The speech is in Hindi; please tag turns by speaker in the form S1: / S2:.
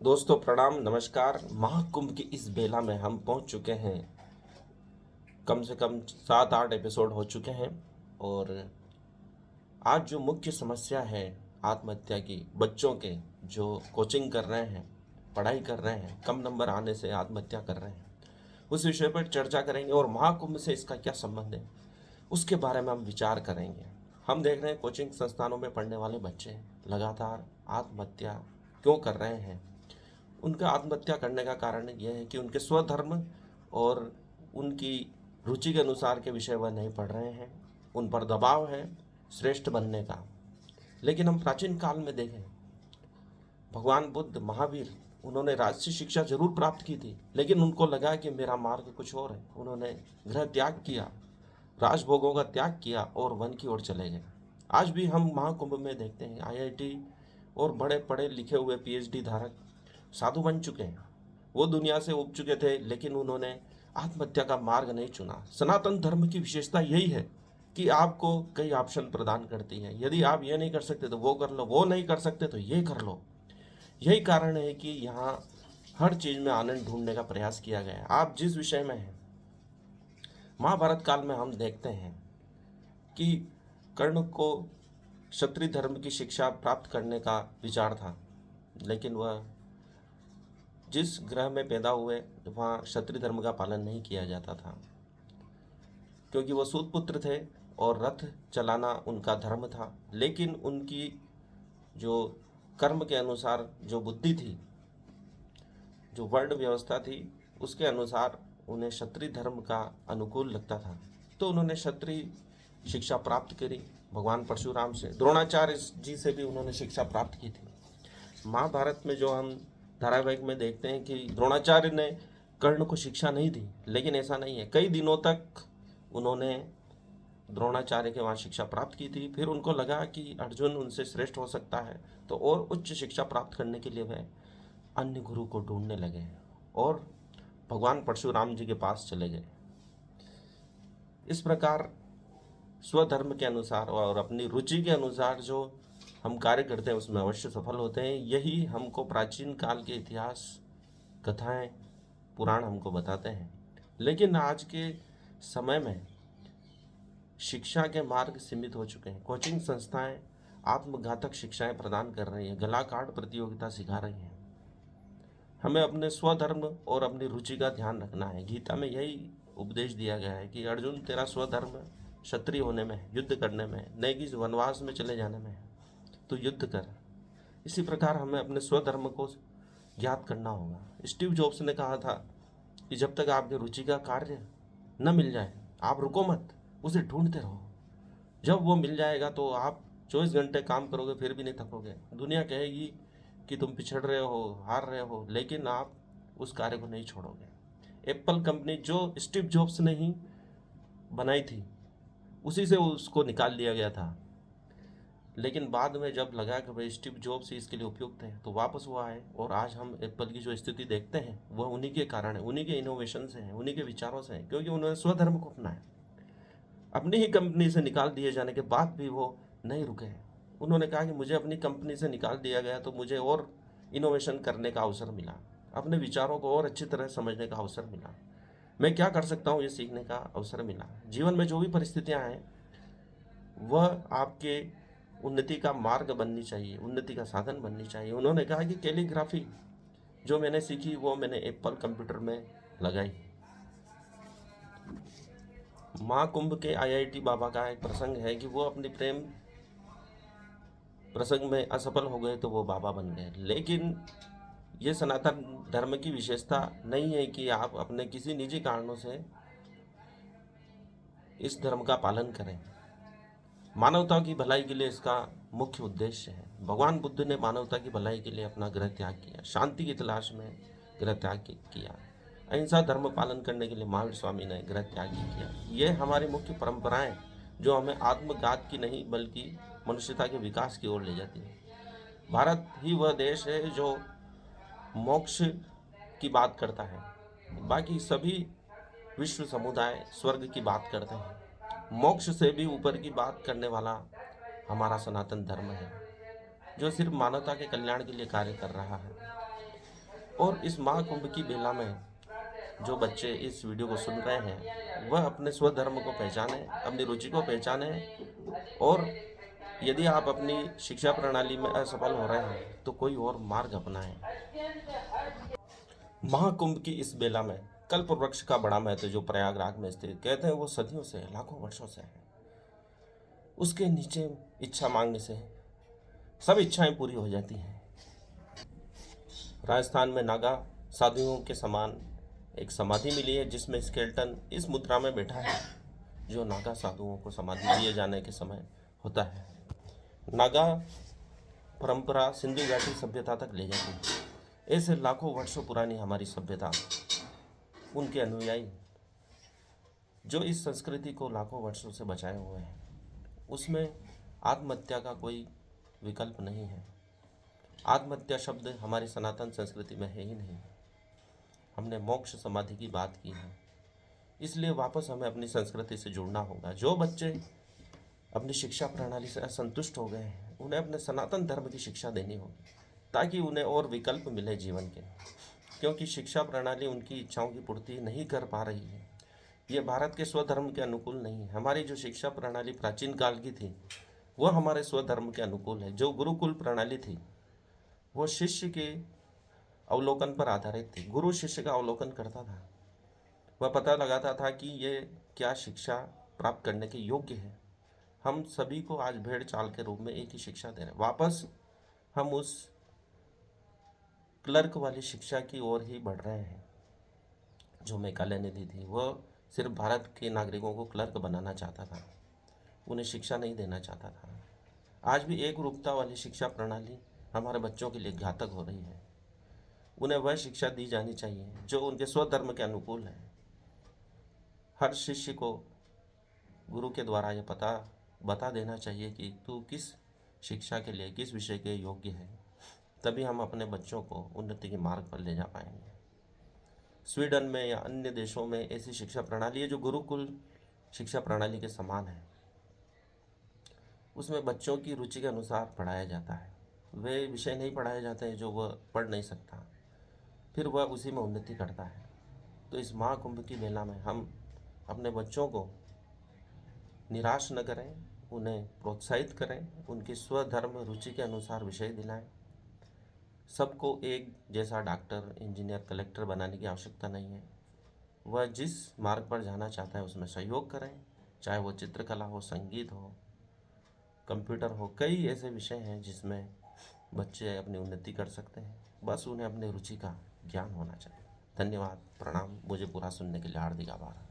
S1: दोस्तों प्रणाम नमस्कार। महाकुंभ की इस बेला में हम पहुंच चुके हैं। कम से कम 7-8 एपिसोड हो चुके हैं और आज जो मुख्य समस्या है आत्महत्या की, बच्चों के जो कोचिंग कर रहे हैं, पढ़ाई कर रहे हैं, कम नंबर आने से आत्महत्या कर रहे हैं, उस विषय पर चर्चा करेंगे और महाकुंभ से इसका क्या संबंध है उसके बारे में हम विचार करेंगे। हम देख रहे हैं कोचिंग संस्थानों में पढ़ने वाले बच्चे लगातार आत्महत्या क्यों कर रहे हैं। उनका आत्महत्या करने का कारण यह है कि उनके स्वधर्म और उनकी रुचि के अनुसार के विषय वह नहीं पढ़ रहे हैं, उन पर दबाव है श्रेष्ठ बनने का। लेकिन हम प्राचीन काल में देखें, भगवान बुद्ध, महावीर, उन्होंने राजसी शिक्षा जरूर प्राप्त की थी, लेकिन उनको लगा कि मेरा मार्ग कुछ और है। उन्होंने गृह त्याग किया, राजभोगों का त्याग किया और वन की ओर चले गए। आज भी हम महाकुंभ में देखते हैं आईआईटी और बड़े पढ़े लिखे हुए पीएचडी धारक साधु बन चुके हैं। वो दुनिया से उब चुके थे, लेकिन उन्होंने आत्महत्या का मार्ग नहीं चुना। सनातन धर्म की विशेषता यही है कि आपको कई ऑप्शन प्रदान करती है। यदि आप ये नहीं कर सकते तो वो कर लो, वो नहीं कर सकते तो ये कर लो। यही कारण है कि यहाँ हर चीज में आनंद ढूंढने का प्रयास किया गया है। आप जिस विषय में हैं, महाभारत काल में हम देखते हैं कि कर्ण को क्षत्रिय धर्म की शिक्षा प्राप्त करने का विचार था, लेकिन वह जिस ग्रह में पैदा हुए वहाँ क्षत्रिय धर्म का पालन नहीं किया जाता था, क्योंकि वो सूत पुत्र थे और रथ चलाना उनका धर्म था। लेकिन उनकी जो कर्म के अनुसार जो बुद्धि थी, जो वर्ण व्यवस्था थी, उसके अनुसार उन्हें क्षत्रिय धर्म का अनुकूल लगता था, तो उन्होंने क्षत्रिय शिक्षा प्राप्त करी। भगवान परशुराम से, द्रोणाचार्य जी से भी उन्होंने शिक्षा प्राप्त की थी। महाभारत में जो हम धारावाहिक में देखते हैं कि द्रोणाचार्य ने कर्ण को शिक्षा नहीं दी, लेकिन ऐसा नहीं है। कई दिनों तक उन्होंने द्रोणाचार्य के वहाँ शिक्षा प्राप्त की थी। फिर उनको लगा कि अर्जुन उनसे श्रेष्ठ हो सकता है, तो और उच्च शिक्षा प्राप्त करने के लिए वह अन्य गुरु को ढूंढने लगे और भगवान परशुराम जी के पास चले गए। इस प्रकार स्वधर्म के अनुसार और अपनी रुचि के अनुसार जो हम कार्य करते हैं उसमें अवश्य सफल होते हैं। यही हमको प्राचीन काल के इतिहास, कथाएं, पुराण हमको बताते हैं। लेकिन आज के समय में शिक्षा के मार्ग सीमित हो चुके हैं। कोचिंग संस्थाएं आत्मघातक शिक्षाएं प्रदान कर रही हैं, गला काट प्रतियोगिता सिखा रही हैं। हमें अपने स्वधर्म और अपनी रुचि का ध्यान रखना है। गीता में यही उपदेश दिया गया है कि अर्जुन, तेरा स्वधर्म क्षत्रिय होने में है, युद्ध करने में है, नहीं कि वनवास में चले जाने में है, तो युद्ध कर। इसी प्रकार हमें अपने स्वधर्म को ज्ञात करना होगा। स्टीव जॉब्स ने कहा था कि जब तक आपके रुचि का कार्य न मिल जाए, आप रुको मत, उसे ढूंढते रहो। जब वो मिल जाएगा तो आप 24 घंटे काम करोगे फिर भी नहीं थकोगे। दुनिया कहेगी कि तुम पिछड़ रहे हो, हार रहे हो, लेकिन आप उस कार्य को नहीं छोड़ोगे। एप्पल कंपनी जो स्टीव जॉब्स ने ही बनाई थी, उसी से उसको निकाल दिया गया था। लेकिन बाद में जब लगा कि भाई स्टीव जॉब्स ही इसके लिए उपयुक्त है, तो वापस वो आए और आज हम एप्पल की जो स्थिति देखते हैं वह उन्हीं के कारण है, उन्हीं के इनोवेशन से है, उन्हीं के विचारों से है, क्योंकि उन्होंने स्वधर्म को अपनाया। अपनी ही कंपनी से निकाल दिए जाने के बाद भी वो नहीं रुके हैं। उन्होंने कहा कि मुझे अपनी कंपनी से निकाल दिया गया तो मुझे और इनोवेशन करने का अवसर मिला, अपने विचारों को और अच्छी तरह समझने का अवसर मिला, मैं क्या कर सकता हूँ ये सीखने का अवसर मिला। जीवन में जो भी परिस्थितियाँ हैं वह आपके उन्नति का मार्ग बननी चाहिए, उन्नति का साधन बननी चाहिए। उन्होंने कहा कि कैलीग्राफी जो मैंने सीखी वो मैंने एप्पल कंप्यूटर में लगाई। महाकुंभ के आईआईटी बाबा का एक प्रसंग है कि वो अपनी प्रेम प्रसंग में असफल हो गए तो वो बाबा बन गए। लेकिन ये सनातन धर्म की विशेषता नहीं है कि आप अपने किसी निजी कारणों से इस धर्म का पालन करें। मानवता की भलाई के लिए इसका मुख्य उद्देश्य है। भगवान बुद्ध ने मानवता की भलाई के लिए अपना गृह त्याग किया, शांति की तलाश में गृह त्याग किया। अहिंसा धर्म पालन करने के लिए महावीर स्वामी ने गृह त्याग किया। ये हमारी मुख्य परंपराएं जो हमें आत्मघात की नहीं बल्कि मनुष्यता के विकास की ओर ले जाती है। भारत ही वह देश है जो मोक्ष की बात करता है। बाकी सभी विश्व समुदाय स्वर्ग की बात करते हैं। मोक्ष से भी ऊपर की बात करने वाला हमारा सनातन धर्म है, जो सिर्फ मानवता के कल्याण के लिए कार्य कर रहा है। और इस महाकुंभ की बेला में जो बच्चे इस वीडियो को सुन रहे हैं वह अपने स्वधर्म को पहचाने, अपनी रुचि को पहचाने। और यदि आप अपनी शिक्षा प्रणाली में असफल हो रहे हैं तो कोई और मार्ग अपनाएं। महाकुंभ की इस बेला में कल्प वृक्ष का बड़ा महत्व जो प्रयागराज में स्थित, कहते हैं वो सदियों से, लाखों वर्षों से है। उसके नीचे इच्छा मांगने से सब इच्छाएं पूरी हो जाती हैं। राजस्थान में नागा साधुओं के समान एक समाधि मिली है जिसमें स्केल्टन इस मुद्रा में बैठा है जो नागा साधुओं को समाधि दिए जाने के समय होता है। नागा परंपरा सिंधु घाटी सभ्यता तक ले जाती है। ऐसे लाखों वर्षों पुरानी हमारी सभ्यता, उनके अनुयायी जो इस संस्कृति को लाखों वर्षों से बचाए हुए हैं, उसमें आत्महत्या का कोई विकल्प नहीं है। आत्महत्या शब्द हमारी सनातन संस्कृति में है ही नहीं। हमने मोक्ष समाधि की बात की है, इसलिए वापस हमें अपनी संस्कृति से जुड़ना होगा। जो बच्चे अपनी शिक्षा प्रणाली से असंतुष्ट हो गए हैं उन्हें अपने सनातन धर्म की शिक्षा देनी होगी ताकि उन्हें और विकल्प मिले जीवन के, क्योंकि शिक्षा प्रणाली उनकी इच्छाओं की पूर्ति नहीं कर पा रही है। ये भारत के स्वधर्म के अनुकूल नहीं है। हमारी जो शिक्षा प्रणाली प्राचीन काल की थी वह हमारे स्वधर्म के अनुकूल है। जो गुरुकुल प्रणाली थी वो शिष्य के अवलोकन पर आधारित थी। गुरु शिष्य का अवलोकन करता था, वह पता लगाता था कि ये क्या शिक्षा प्राप्त करने के योग्य है। हम सभी को आज भेड़ चाल के रूप में एक ही शिक्षा दे रहे हैं। वापस हम उस क्लर्क वाली शिक्षा की ओर ही बढ़ रहे हैं जो मेकाले ने दी थी। वह सिर्फ भारत के नागरिकों को क्लर्क बनाना चाहता था, उन्हें शिक्षा नहीं देना चाहता था। आज भी एक रूपता वाली शिक्षा प्रणाली हमारे बच्चों के लिए घातक हो रही है। उन्हें वह शिक्षा दी जानी चाहिए जो उनके स्वधर्म के अनुकूल है। हर शिष्य को गुरु के द्वारा यह बता देना चाहिए कि तू किस शिक्षा के लिए, किस विषय के योग्य है, तभी हम अपने बच्चों को उन्नति के मार्ग पर ले जा पाएंगे। स्वीडन में या अन्य देशों में ऐसी शिक्षा प्रणाली है जो गुरुकुल शिक्षा प्रणाली के समान है। उसमें बच्चों की रुचि के अनुसार पढ़ाया जाता है। वे विषय नहीं पढ़ाए जाते हैं जो वह पढ़ नहीं सकता, फिर वह उसी में उन्नति करता है। तो इस महाकुंभ की मेला में हम अपने बच्चों को निराश न करें, उन्हें प्रोत्साहित करें, उनकी स्वधर्म रुचि के अनुसार विषय दिलाएं। सबको एक जैसा डॉक्टर, इंजीनियर, कलेक्टर बनाने की आवश्यकता नहीं है। वह जिस मार्ग पर जाना चाहता है उसमें सहयोग करें, चाहे वो चित्रकला हो, संगीत हो, कंप्यूटर हो। कई ऐसे विषय हैं जिसमें बच्चे अपनी उन्नति कर सकते हैं, बस उन्हें अपनी रुचि का ज्ञान होना चाहिए। धन्यवाद, प्रणाम। मुझे पूरा सुनने के लिए हार्दिक आभार।